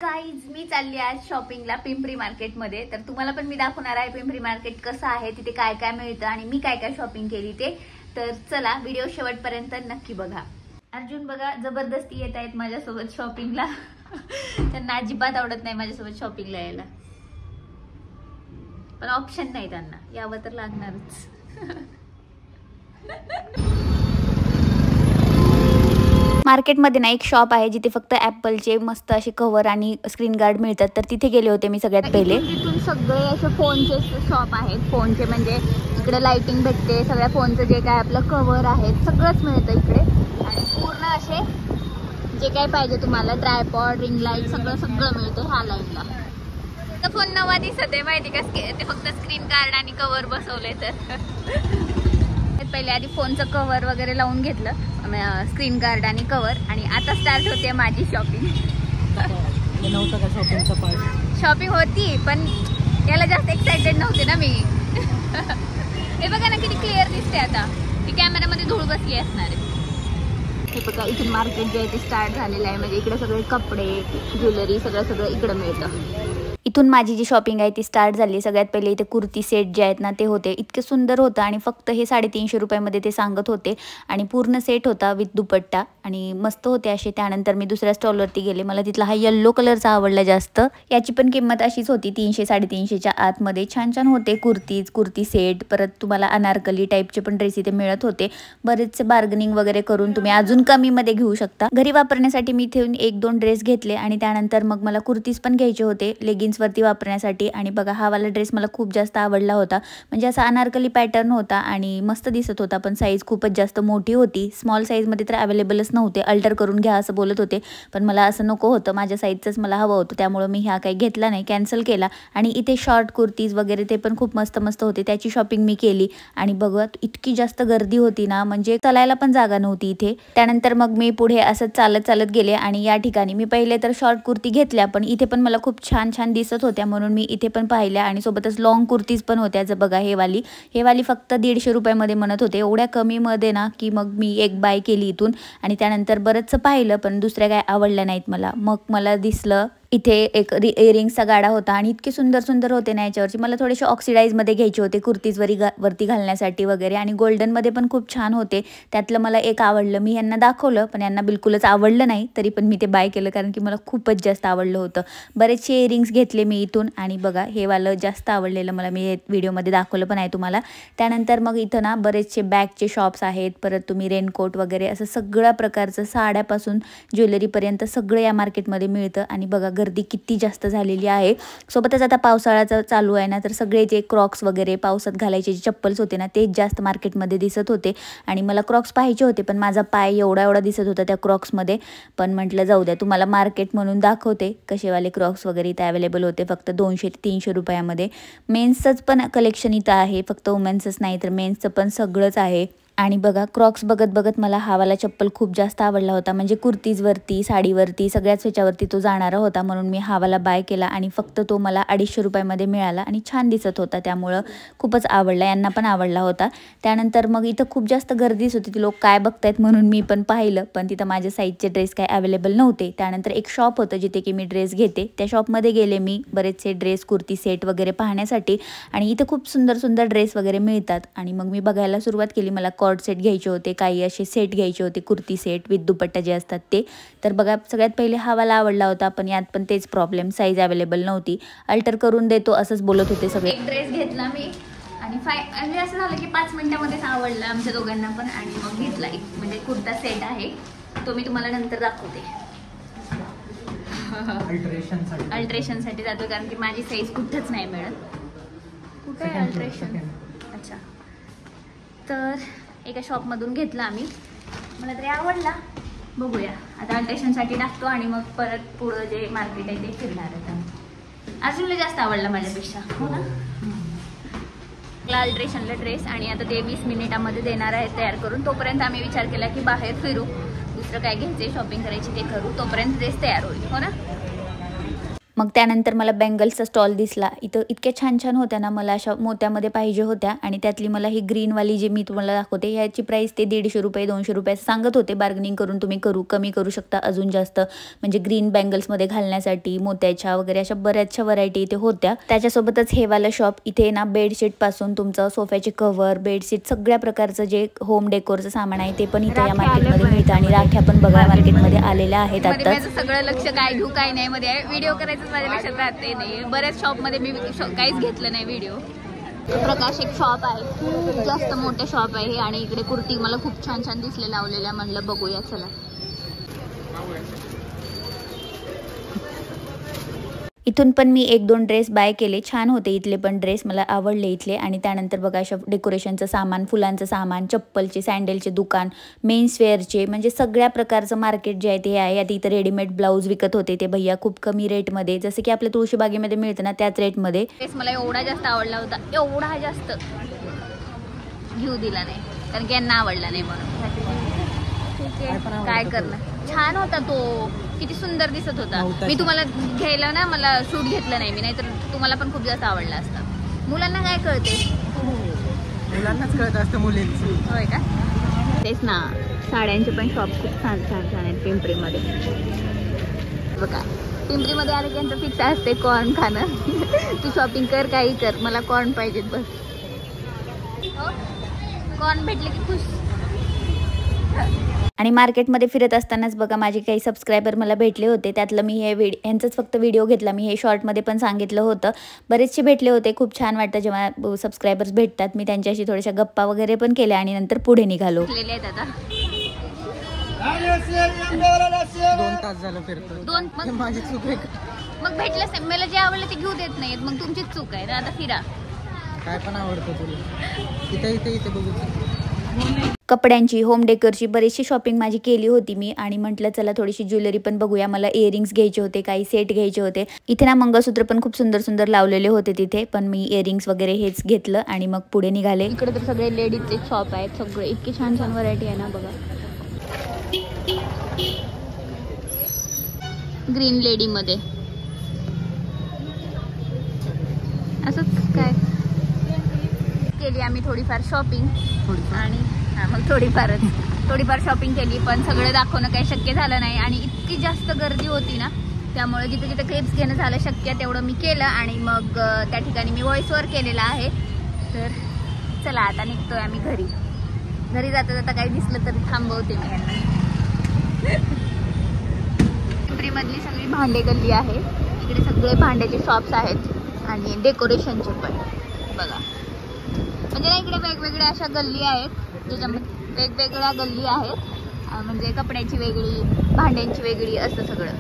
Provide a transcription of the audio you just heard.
Guys मी चालली आज शॉपिंगला पिंपरी मार्केटमध्ये। तर तुम्हाला पण मी दाखवणार आहे पिंपरी मार्केट कसं आहे, तिथे काय काय मिळतं आणि मी काय काय शॉपिंग केली ते। तर चला व्हिडिओ शेवटपर्यंत नक्की बघा। अर्जुन बघा जबरदस्ती येत आहेत माझ्यासोबत शॉपिंगला। त्यांना अजिबात आवडत नाही माझ्यासोबत शॉपिंगला यायला, पण ऑप्शन नाही, त्यांना यावं तर लागणारच। मार्केटमध्ये ना एक शॉप आहे जिथे फक्त ॲपलचे मस्त असे कव्हर आणि स्क्रीन गार्ड मिळतात। तर तिथे गेले होते मी सगळ्यात पहिले। तिथून सगळे असे फोनचे शॉप आहेत, फोनचे म्हणजे इकडे लाइटिंग भेटते, सगळ्या फोनचं जे काय आपलं कव्हर आहेत सगळंच मिळतं इकडे। आणि पूर्ण असे जे काय पाहिजे तुम्हाला ट्रायपॉड, रिंग लाईट सगळं मिळतं ह्या लाईनला। तर फोन नवा दिसत आहे माहिती का, ते फक्त स्क्रीन गार्ड आणि कव्हर बसवले। तर पहिले आधी फोनचं कव्हर वगैरे लावून घेतलं, स्क्रीन गार्ड आणि कव्हर, आणि आता स्टार्ट होते माझी शॉपिंग। शॉपिंग होती पण याला जास्त एक्साइटेड नव्हते ना मी। हे बघा ना किती क्लिअर दिसते, आता ती कॅमेरामध्ये धूळ बसली असणार आहे। हे बघा इथून मार्केट जे आहे ते स्टार्ट झालेलं आहे, म्हणजे इकडे सगळे कपडे, ज्वेलरी सगळं इकडे मिळतं। इथून माझी जी शॉपिंग आहे ती स्टार्ट झाली। सगळ्यात पहिले इथे कुर्ती सेट जे आहेत ना ते होते, इतके सुंदर होतं आणि फक्त हे 350 रुपयामध्ये ते सांगत होते, आणि पूर्ण सेट होता विथ दुपट्टा आणि मस्त होते असे। त्यानंतर मी दुसऱ्या स्टॉलवरती गेले, मला तिथला हा येल्लो कलरचा आवडला जास्त। याची पण किंमत अशीच होती 300-350च्या आतमध्ये। छान छान होते कुर्ती सेट, परत तुम्हाला अनारकली टाईपचे पण ड्रेस इथे मिळत होते। बरेचसे बार्गनिंग वगैरे करून तुम्ही अजून कमीमध्ये घेऊ शकता। घरी वापरण्यासाठी मी इथे 1-2 ड्रेस घेतले आणि त्यानंतर मग मला कुर्तीज पण घ्यायचे होते लेगिन्स वरती वापरण्यासाठी। आणि बघा हा वाला ड्रेस मला खूप जास्त आवडला होता, म्हणजे असा अनारकली पॅटर्न होता आणि मस्त दिसत होता, पण साईज खूपच जास्त मोठी होती। स्मॉल साईजमध्ये तर अवेलेबलच नव्हते, अल्टर करून घ्या असं बोलत होते, पण मला असं नको होतं, माझ्या साईजचंच मला हवं होतं, त्यामुळे मी ह्या काही घेतला नाही, कॅन्सल केला। आणि इथे शॉर्ट कुर्तीज वगैरे ते पण खूप मस्त होते, त्याची शॉपिंग मी केली। आणि बघा इतकी जास्त गर्दी होती ना, म्हणजे चालायला पण जागा नव्हती इथे। त्यानंतर मग मी पुढे असं चालत गेले आणि या ठिकाणी मी पहिले तर शॉर्ट कुर्ती घेतल्या, पण इथे पण मला खूप छान दिसत होत्या म्हणून मी इथे पण पाहिल्या। आणि सोबतच लॉंग कुर्तीज पण होत्या, जर बघा हे वाली फक्त 150 रुपयामध्ये म्हणत होते, एवढ्या कमी मध्ये ना की मग मी एक बाय केली इथून। आणि त्यानंतर बरंचसं पाहिलं, पण दुसऱ्या काय आवडल्या नाहीत मला। मग मला दिसलं इथे एक इयरिंग्सचा गाडा होता आणि इतके सुंदर होते ना याच्यावरची। मला थोडेसे ऑक्सिडाइजमध्ये घ्यायचे होते कुर्तीज वरती घालण्यासाठी वगैरे, आणि गोल्डनमध्ये पण खूप छान होते। त्यातलं मला एक आवडलं, मी यांना दाखवलं पण यांना बिलकुलच आवडलं नाही, तरी पण मी ते बाय केलं कारण की मला खूपच जास्त आवडलं होतं। बरेचसे इयरिंग्स घेतले मी इथून, आणि बघा हे वालं जास्त आवडलेलं मला, मी व्हिडिओमध्ये दाखवलं पण आहे तुम्हाला। त्यानंतर मग इथं ना बरेचसे बॅगचे शॉप्स आहेत, परत तुम्ही रेनकोट वगैरे असं सगळ्या प्रकारचं साड्यापासून ज्वेलरीपर्यंत सगळं या मार्केटमध्ये मिळतं। आणि बघा गर्दी किती जास्त झालेली आहे। सोबतच आता पावसाळ्याचं चालू आहे ना, तर सगळे जे क्रॉक्स वगैरे पावसात घालायचे जे चप्पल्स होते ना ते जास्त मार्केटमध्ये दिसत होते। आणि मला क्रॉक्स पाहिजे होते, पण माझा पाय एवढा दिसत होता त्या क्रॉक्समध्ये, पण म्हटलं जाऊ द्या तुम्हाला मार्केट म्हणून दाखवते कसेवाले क्रॉक्स वगैरे इथे अवेलेबल होते, फक्त 200 ते 300 रुपयामध्ये। मेन्सचंच पण कलेक्शन इथं आहे, फक्त वुमेन्सच नाही तर मेन्सचं पण सगळंच आहे। आणि बघा क्रॉक्स बघत मला हा वाला चप्पल खूप जास्त आवडला होता, म्हणजे कुर्तीजवरती, साडीवरती सगळ्याच ह्याच्यावरती तो जाणारा होता, म्हणून मी हा वाला बाय केला। आणि फक्त तो मला 250 रुपयामध्ये मिळाला आणि छान दिसत होता, त्यामुळं खूपच आवडला, यांना पण आवडला होता। त्यानंतर मग इथं खूप जास्त गर्दीच होती, ती लोक काय बघतायत म्हणून मी पण पाहिलं, पण तिथं माझ्या साईजचे ड्रेस काय अवेलेबल नव्हते। त्यानंतर एक शॉप होतं जिथे की मी ड्रेस घेते, त्या शॉपमध्ये गेले मी बरेचसे ड्रेस कुर्ती सेट वगैरे पाहण्यासाठी। आणि इथे खूप सुंदर ड्रेस वगैरे मिळतात, आणि मग मी बघायला सुरुवात केली। मला कॉर्ड सेट घ्यायचे होते, काही असे सेट घ्यायचे होते, कुर्ती सेट विथ दुपट्टा जे असतात ते। तर बघा सगळ्यात पहिले हा वाला आवडला होता, पण यात पण तेच प्रॉब्लेम, साईज अवेलेबल नव्हती, अल्टर करून देतो असंच बोलत होते सगळे। एक ड्रेस घेतला मी आणि म्हणजे असं झालं की 5 मिनिटामध्येच आवडला आमच्या दोघांना पण, आणि मग घेतला एक, म्हणजे कुर्ता सेट आहे तो, मी तुम्हाला नंतर दाखवते। अल्ट्रेशनसाठी जातो कारण की माझी साईज कुठंच नाही मिळत। कुठे आहे अल्ट्रेशन? अच्छा, तर एका शॉपमधून घेतला आम्ही, मला तरी आवडला, बघूया आता अल्ट्रेशनसाठी टाकतो आणि मग परत पुढं जे मार्केट आहे ते फिरणार आहे। अजूनला जास्त आवडला माझ्यापेक्षा, हो ना। अल्ट्रेशनला ड्रेस, आणि आता ते 20 मिनिटामध्ये देणार आहे तयार करून। तोपर्यंत आम्ही विचार केला की बाहेर फिरू, दुसरं काय घ्यायचे शॉपिंग करायची ते करू, तोपर्यंत ड्रेस तयार होईल, हो ना। मग त्यानंतर मला बँगल्सचा स्टॉल दिसला. इथं इतक्या छान छान होत्या ना, मला अशा मोत्यामध्ये पाहिजे होत्या. आणि त्यातली मला ही ग्रीनवाली जी मी तुम्हाला दाखवते ह्याची प्राईस ते 150 रुपये 200 रुपये सांगत होते. बार्गनिंग करून तुम्ही कमी करू शकता अजून जास्त, म्हणजे ग्रीन बँगल्समध्ये घालण्यासाठी मोत्याच्या वगैरे अशा बऱ्याचशा व्हरायटी इथे होत्या. त्याच्यासोबतच हे वाला शॉप इथे ना बेडशीट पासून तुमचं सोफ्याचे कव्हर, बेडशीट सगळ्या प्रकारचं जे होम डेकोरचं सामान आहे ते पण इथे या मार्केटमध्ये मिळतं. आणि राख्या पण बघा मार्केटमध्ये आलेल्या आहेत. आता माझं सगळं लक्ष काय घेऊ काय नाही मध्ये व्हिडिओ करायचं माझ्या लक्षात राहते नाही. बऱ्याच शॉप मध्ये मी काहीच घेतलं नाही व्हिडिओ. प्रकाश एक शॉप आहे, जास्त मोठं शॉप आहे आणि इकडे कुर्ती मला खूप छान छान दिसले लावलेल्या. म्हणलं बघूया चला. इथून पण मी 1-2 ड्रेस बाय केले. छान होते इथले पण ड्रेस, मला आवडले इथले. आणि त्यानंतर बघा अशा डेकोरेशनचं सामान, फुलांचं सामान, चप्पलचे, सँडलचे दुकान, मेन्सवेअरचे, म्हणजे सगळ्या प्रकारचं मार्केट जे आहे ते आहे. आता इथं रेडीमेड ब्लाऊज विकत होते ते भैया खूप कमी रेटमध्ये, जसं की आपल्या तुळशीबागेमध्ये मिळतं ना त्याच रेटमध्ये. ड्रेस मला एवढा जास्त आवडला होता, एवढा जास्त घेऊ दिला नाही कारण की यांना आवडला नाही म्हणून. काय करणार, छान होता तो, किती सुंदर दिसत होता. मी तुम्हाला घ्यायला ना मला सूट घेतलं नाही मी, नाहीतर तुम्हाला पण खूप जास्त आवडला असता. मुलांना काय कळते, मुलांनाच कळत असतं मुलींचं. होय का. तेच ना, साड्यांचे पण शॉप खूप छान छान छान आहेत पिंपरीमध्ये. बघा पिंपरीमध्ये आलं की यांचं फिक्स असते कॉर्न खाणं. तू शॉपिंग कर काही कर, मला कॉर्न पाहिजेत बस. कॉर्न भेटले की खुश. आणि मार्केटमध्ये फिरत असतानाच बघा माझे काही सबस्क्रायबर मला भेटले होते. त्यातलं मी हे यांचाच फक्त व्हिडिओ घेतला. मी हे शॉर्टमध्ये पण सांगितलं होतं. बरेचसे भेटले होते. खूप छान वाटतं जेव्हा सबस्क्रायबर्स भेटतात. मी त्यांच्याशी थोड्याशा गप्पा वगैरे पण केल्या आणि नंतर पुढे निघालो. 2 तास झालं फिरतो. माझी चूक आहे. मग भेटलंच नाही मला, जे आवडलं ते घेऊ देत नाहीत, मग तुमचीच चूक आहे ना. आता फिरा, काय पण आवडतं तुला. इथे बघू. कपड्यांची, होम डेकोरची बरीचशी शॉपिंग माझी केली होती मी. आणि म्हटलं चला थोडीशी ज्वेलरी पण बघूया. मला इयरिंग्स घ्यायचे होते, काही सेट घ्यायचे होते. इथे ना मंगळसूत्र पण खूप सुंदर सुंदर लावलेले होते तिथे, पण मी इयरिंग्स वगैरे हेच घेतलं आणि मग पुढे निघाले. इकडे तर सगळे लेडीजचे शॉप आहेत, सगळे इतके छान छान व्हरायटी आहे ना. बघा ग्रीन लेडी मध्ये असंच काय केली आम्ही थोडीफार शॉपिंग. आणि मग थोडीफार शॉपिंग केली, पण सगळं दाखवणं काही शक्य झालं नाही. आणि इतकी जास्त गर्दी होती ना, त्यामुळे जिथे जिथे क्लिप्स घेणं झालं शक्य तेवढं मी केलं. आणि मग त्या ठिकाणी मी व्हॉइसवर केलेला आहे. तर चला आता निघतोय आम्ही घरी जाता जाता काही दिसलं तरी थांबवते मी यांना. पिंपरीमधली सगळी भांडे गल्ली आहे. इकडे सगळे भांड्याचे शॉप्स आहेत आणि डेकोरेशनचे पण बघा. म्हणजे ना इकडे वेगवेगळ्या अशा गल्ली आहेत ज्याच्यामध्ये वेगवेगळ्या गल्ली आहेत. म्हणजे कपड्याची वेगळी, भांड्यांची वेगळी असं सगळं.